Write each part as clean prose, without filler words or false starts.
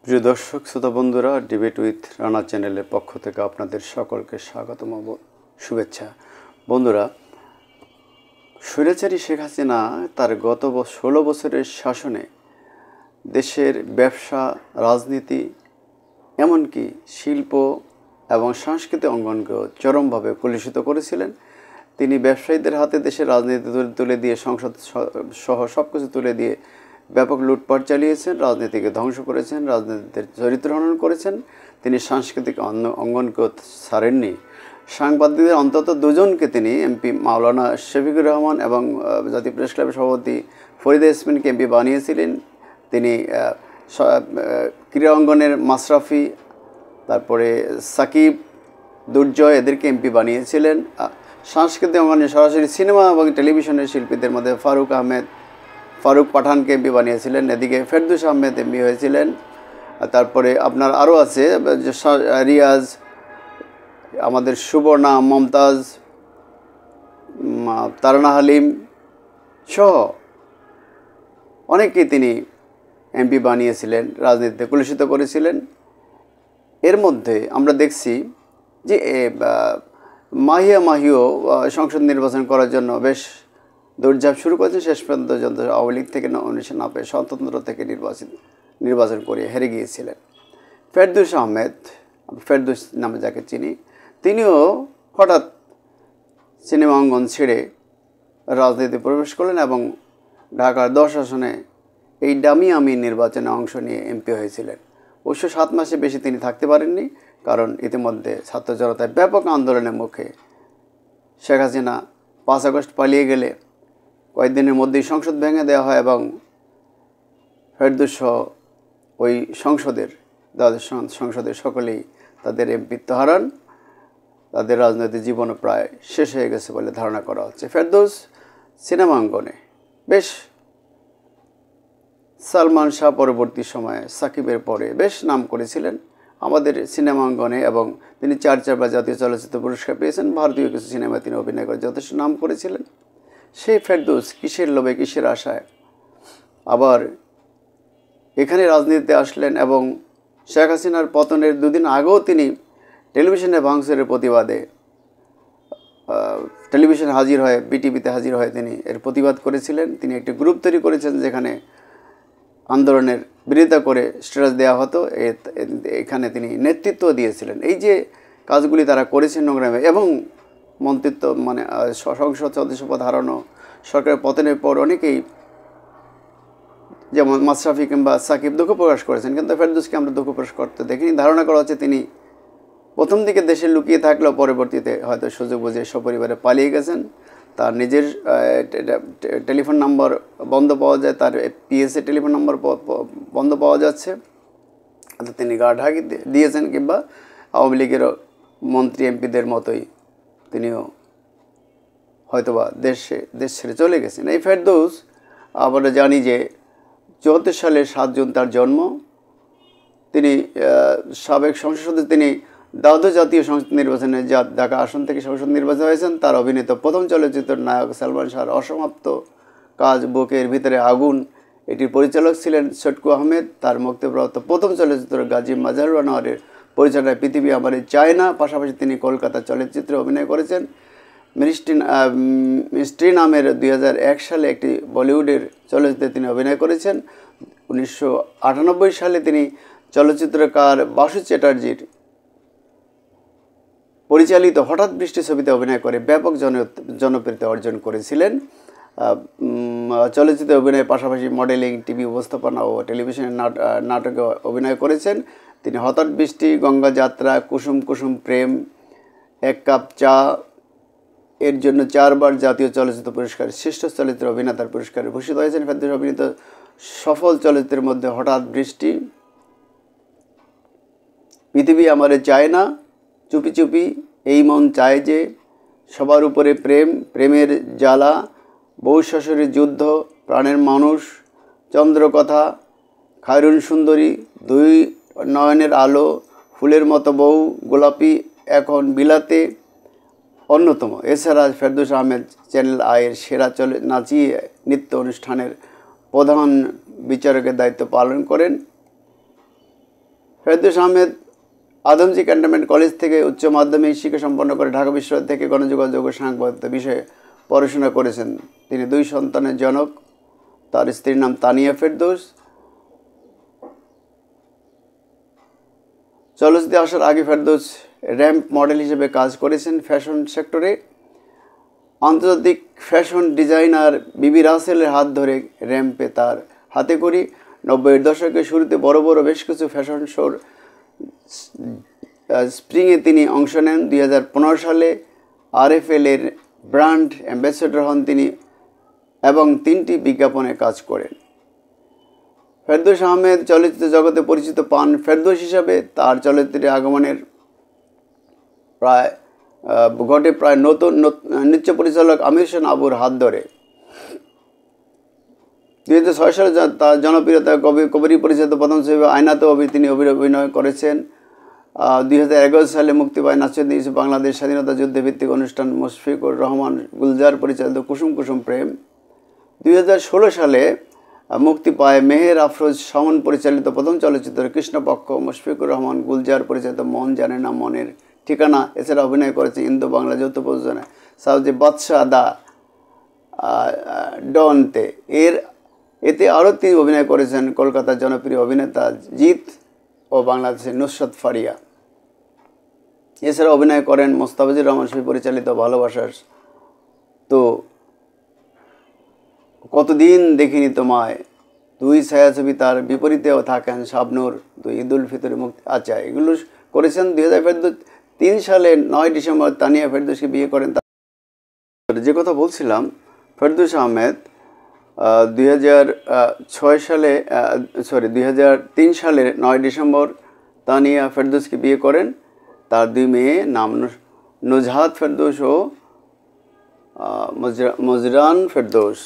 প্রিয় দর্শক শ্রোতা বন্ধুরা, ডিবেট উইথ রানা চ্যানেলের পক্ষ থেকে আপনাদের সকলকে স্বাগতম শুভেচ্ছা। বন্ধুরা, স্বৈরাচারী শেখ হাসিনা তার গত 16 বছরের শাসনে দেশের ব্যবসা, রাজনীতি, এমনকি শিল্প এবং সাংস্কৃতিক অঙ্গনকেও চরমভাবে কলুষিত করেছিলেন। তিনি ব্যবসায়ীদের হাতে দেশের রাজনীতি তুলে দিয়ে, সংসদ সহ সব কিছু তুলে দিয়ে ব্যাপক লুটপাট চালিয়েছেন, রাজনীতিকে ধ্বংস করেছেন, রাজনীতির চরিত্র হনন করেছেন। তিনি সাংস্কৃতিক অঙ্গনকেও ছাড়েননি। সাংবাদিকদের অন্তত দুজনকে তিনি এমপি মাওলানা শফিকুর রহমান এবং জাতীয় প্রেস ক্লাবের সভাপতি ফরিদা ইয়াসমিনকে এমপি বানিয়েছিলেন। তিনি ক্রীড়া অঙ্গনের মাশরাফি, তারপরে সাকিব, দুর্জয়, এদেরকে এমপি বানিয়েছিলেন। সাংস্কৃতিক অঙ্গনে সরাসরি সিনেমা এবং টেলিভিশনের শিল্পীদের মধ্যে ফারুক পাঠানকে এমপি বানিয়েছিলেন। এদিকে ফেরদৌস আহমেদ এমপি হয়েছিলেন। তারপরে আপনার আরও আছে রিয়াজ, আমাদের সুবর্ণা, মমতাজ, তারানা হালিম সহ অনেকেই তিনি এমপি বানিয়েছিলেন, রাজনীতিতে কলুষিত করেছিলেন। এর মধ্যে আমরা দেখছি যে মাহিও সংসদ নির্বাচন করার জন্য বেশ দৌড়ঝাঁপ শুরু করেছেন। শেষ পর্যন্ত আওয়ামী লীগ থেকে নমিনেশন না পেয়ে স্বতন্ত্র থেকে নির্বাচন করে হেরে গিয়েছিলেন। ফেরদৌস নামে যাকে চিনি, তিনিও হঠাৎ সিনেমা অঙ্গন ছেড়ে রাজনীতি প্রবেশ করলেন এবং ঢাকার 10 আসনে এই ডামি আমি নির্বাচনে অংশ নিয়ে এমপি হয়েছিলেন। অবশ্য 7 মাসে বেশি তিনি থাকতে পারেননি, কারণ ইতিমধ্যে ছাত্র জনতার ব্যাপক আন্দোলনের মুখে শেখ হাসিনা 5 আগস্ট পালিয়ে গেলে কয়েকদিনের মধ্যেই সংসদ ভেঙে দেওয়া হয় এবং ফেরদৌস ওই সংসদের সকলেই তাদের এমপিত্ব হারান। তাদের রাজনৈতিক জীবনও প্রায় শেষ হয়ে গেছে বলে ধারণা করা হচ্ছে। ফেরদৌস সিনেমা অঙ্গনে বেশ, সালমান শাহ পরবর্তী সময়ে সাকিবের পরে বেশ নাম করেছিলেন আমাদের সিনেমা অঙ্গনে, এবং তিনি 4বার জাতীয় চলচ্চিত্র পুরস্কার পেয়েছেন। ভারতীয় কিছু সিনেমায় তিনি অভিনয় করে যথেষ্ট নাম করেছিলেন। সেই ফেরদৌস কিসের লোভে, কিসের আশায় আবার এখানে রাজনীতিতে আসলেন, এবং শেখ হাসিনার পতনের 2 দিন আগেও তিনি টেলিভিশনে ভাঙচুরের প্রতিবাদে টেলিভিশনে হাজির হয়ে, বিটিভিতে হাজির হয়ে তিনি এর প্রতিবাদ করেছিলেন। তিনি একটি গ্রুপ তৈরি করেছেন যেখানে আন্দোলনের বিরোধিতা করে স্ট্যাটাস দেওয়া হতো। এখানে তিনি নেতৃত্ব দিয়েছিলেন। এই যে কাজগুলি তারা করেছেন নোংরামে, এবং মন্ত্রিত্ব মানে সংসদ সদস্য পদ হারানো, সরকারের পতনের পর অনেকেই যেমন মাশরাফি কিংবা সাকিব দুঃখ প্রকাশ করেছেন, কিন্তু ফেরদৌসকে আমরা দুঃখ প্রকাশ করতে দেখিনি। ধারণা করা হচ্ছে তিনি প্রথম দিকে দেশে লুকিয়ে থাকলেও পরবর্তীতে হয়তো সুযোগ বুঝে সপরিবারে পালিয়ে গেছেন। তার নিজের টেলিফোন নাম্বার বন্ধ পাওয়া যায়, তার পিএসএ টেলিফোন নাম্বার বন্ধ পাওয়া যাচ্ছে। তিনি গা ঢাকি দিয়েছেন, কিংবা আওয়ামী লীগের মন্ত্রী এমপিদের মতোই তিনিও হয়তোবা দেশ ছেড়ে চলে গেছেন। এই ফেরদৌস, আমরা জানি যে 74 সালের 7 জুন তার জন্ম। তিনি সাবেক সংসদ সদস্য। তিনি দ্বাদশ জাতীয় সংসদ নির্বাচনে ঢাকা আসন থেকে সংসদ নির্বাচিত হয়েছেন। তার অভিনীত প্রথম চলচ্চিত্র নায়ক সালমান শাহর অসমাপ্ত কাজ বুকের ভিতরে আগুন, এটির পরিচালক ছিলেন ছটকু আহমেদ। তার মুক্তিপ্রাপ্ত প্রথম চলচ্চিত্র গাজী মাজহারুল আনোয়ারের পরিচালনায় পৃথিবী আমারে চায় না। পাশাপাশি তিনি কলকাতা চলচ্চিত্রে অভিনয় করেছেন। মিস্ট্রি নামের 2001 সালে একটি বলিউডের চলচ্চিত্রে তিনি অভিনয় করেছেন। 1998 সালে তিনি চলচ্চিত্রকার বাসু চ্যাটার্জির পরিচালিত হঠাৎ বৃষ্টি ছবিতে অভিনয় করে ব্যাপক জনপ্রিয়তা অর্জন করেছিলেন। চলচ্চিত্রে অভিনয়ের পাশাপাশি মডেলিং, টিভি উপস্থাপনা ও টেলিভিশনের নাটকে অভিনয় করেছেন। তিনি হঠাৎ বৃষ্টি, গঙ্গা যাত্রা, কুসুম কুসুম প্রেম, এক কাপ চা এর জন্য 4বার জাতীয় চলচ্চিত্র পুরস্কার, শ্রেষ্ঠ চলচ্চিত্র অভিনেতার পুরস্কারে ভূষিত হয়েছেন। ফেরদৌস অভিনীত সফল চলচ্চিত্রের মধ্যে হঠাৎ বৃষ্টি, পৃথিবী আমারে চায় না, চুপি চুপি, এই মন চায় যে, সবার উপরে প্রেম, প্রেমের জ্বালা, বউ শাশুড়ির যুদ্ধ, প্রাণের মানুষ, চন্দ্রকথা, খায়রুন সুন্দরী, 2 নয়নের আলো, ফুলের মতো বউ, গোলাপি এখন বিলাতে অন্যতম। এছাড়া ফেরদৌস আহমেদ চ্যানেল আয়ের সেরা নাচিয়ে নৃত্য অনুষ্ঠানের প্রধান বিচারকের দায়িত্ব পালন করেন। ফেরদৌস আহমেদ আদমজী ক্যান্টনমেন্ট কলেজ থেকে উচ্চ মাধ্যমিক শিক্ষা সম্পন্ন করে ঢাকা বিশ্ববিদ্যালয় থেকে গণযোগাযোগ ও সাংবাদিকতা বিষয়ে পড়াশোনা করেছেন। তিনি 2 সন্তানের জনক। তার স্ত্রীর নাম তানিয়া ফেরদৌস। চলচ্চিত্রে আসার আগে ফেরদৌস র্যাম্প মডেল হিসেবে কাজ করেছেন ফ্যাশন সেক্টরে। আন্তর্জাতিক ফ্যাশন ডিজাইনার বিবি রাসেলের হাত ধরে র্যাম্পে তার হাতে করি। 90-এর দশকের শুরুতে বড় বড় বেশ কিছু ফ্যাশন শোর স্প্রিংয়ে তিনি অংশ নেন। 2015 সালে RFL এর ব্র্যান্ড অ্যাম্বাসেডর হন তিনি এবং 3টি বিজ্ঞাপনে কাজ করেন। ফেরদৌস আহমেদ চলচ্চিত্র জগতে পরিচিত পান ফেরদৌস হিসাবে। তার চলচ্চিত্রে আগমনের প্রায় নতুন নৃত্য পরিচালক আমির হোসেন আবুর হাত ধরে। 2006 সালে তার জনপ্রিয়তা কবির পরিচিত প্রথম ছবি আয়নাতে তিনি অভিনয় করেছেন। 2011 সালে মুক্তি পায় নাসিরুদ্দিন ইউসুফ বাংলাদেশ স্বাধীনতা যুদ্ধে ভিত্তিক অনুষ্ঠান মুশফিকুর রহমান গুলজার পরিচালিত কুসুম কুসুম প্রেম। 2016 সালে মুক্তি পায় মেহের আফরোজ শাওন পরিচালিত প্রথম চলচ্চিত্র কৃষ্ণপক্ষ, মুশফিকুর রহমান গুলজার পরিচালিত মন জানে না মনের ঠিকানা। এছাড়া অভিনয় করেছে ইন্দো বাংলা যৌথ প্রযোজনায় সাউদি বাদশাহ দা ডনতে। এতে আরও তিনি অভিনয় করেছেন কলকাতার জনপ্রিয় অভিনেতা জিৎ ও বাংলাদেশের নুসরাত ফারিয়া। এছাড়া অভিনয় করেন মোস্তাফিজুর রহমান শফি পরিচালিত ভালোবাসার তো, কতদিন দেখিনি তোমায়, 2 ছায়াছবি। তার বিপরীতেও থাকেন শাবনূর, 2 ঈদ উল ফিতরে মুক্তি। আচ্ছা, এগুলো করেছেন। 2003 সালে 9 ডিসেম্বর তানিয়া ফেরদৌসকে বিয়ে করেন। যে কথা বলছিলাম, ফেরদৌস আহমেদ 2003 সালের 9 ডিসেম্বর তানিয়া ফেরদৌসকে বিয়ে করেন। তার 2 মেয়ে নাম নুজহাত ফেরদৌস ও মজরান ফেরদৌস।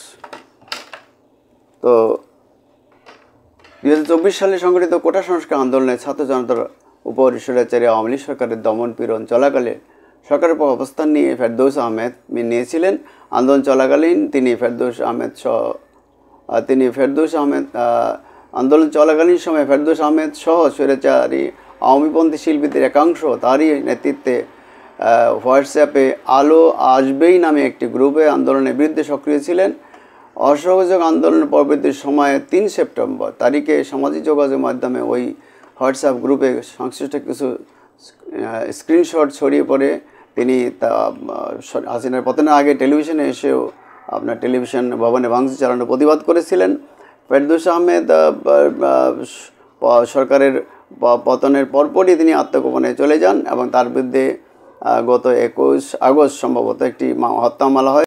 তো 2024 সালে সংগঠিত কোটা সংস্কার আন্দোলনে ছাত্র জনতার উপর স্বৈরাচারী আওয়ামী লীগ সরকারের দমন পীড়ন চলাকালে সরকারের পর অবস্থান নিয়ে ফেরদৌস আহমেদ নিয়েছিলেন। আন্দোলন চলাকালীন আন্দোলন চলাকালীন সময়ে ফেরদৌস আহমেদ সহ স্বৈরাচারী আওয়ামীপন্থী শিল্পীদের একাংশ তারই নেতৃত্বে হোয়াটসঅ্যাপে আলো আসবেই নামে একটি গ্রুপে আন্দোলনের বিরুদ্ধে সক্রিয় ছিলেন। অসহযোগ আন্দোলনের পরবর্তী সময়ে 3 সেপ্টেম্বর তারিখে সামাজিক যোগাযোগ মাধ্যমে ওই হোয়াটসঅ্যাপ গ্রুপে সংশ্লিষ্ট কিছু স্ক্রিনশট ছড়িয়ে পড়ে তিনি হাসিনার পতনের আগে টেলিভিশনে এসেও টেলিভিশন ভবনে ভাঙচুর চালানোর প্রতিবাদ করেছিলেন। ফেরদৌস আহমেদ সরকারের পতনের পরপরই তিনি আত্মগোপনে চলে যান এবং তার বিরুদ্ধে গত 21 আগস্ট সম্ভবত একটি হত্যা মামলা হয়।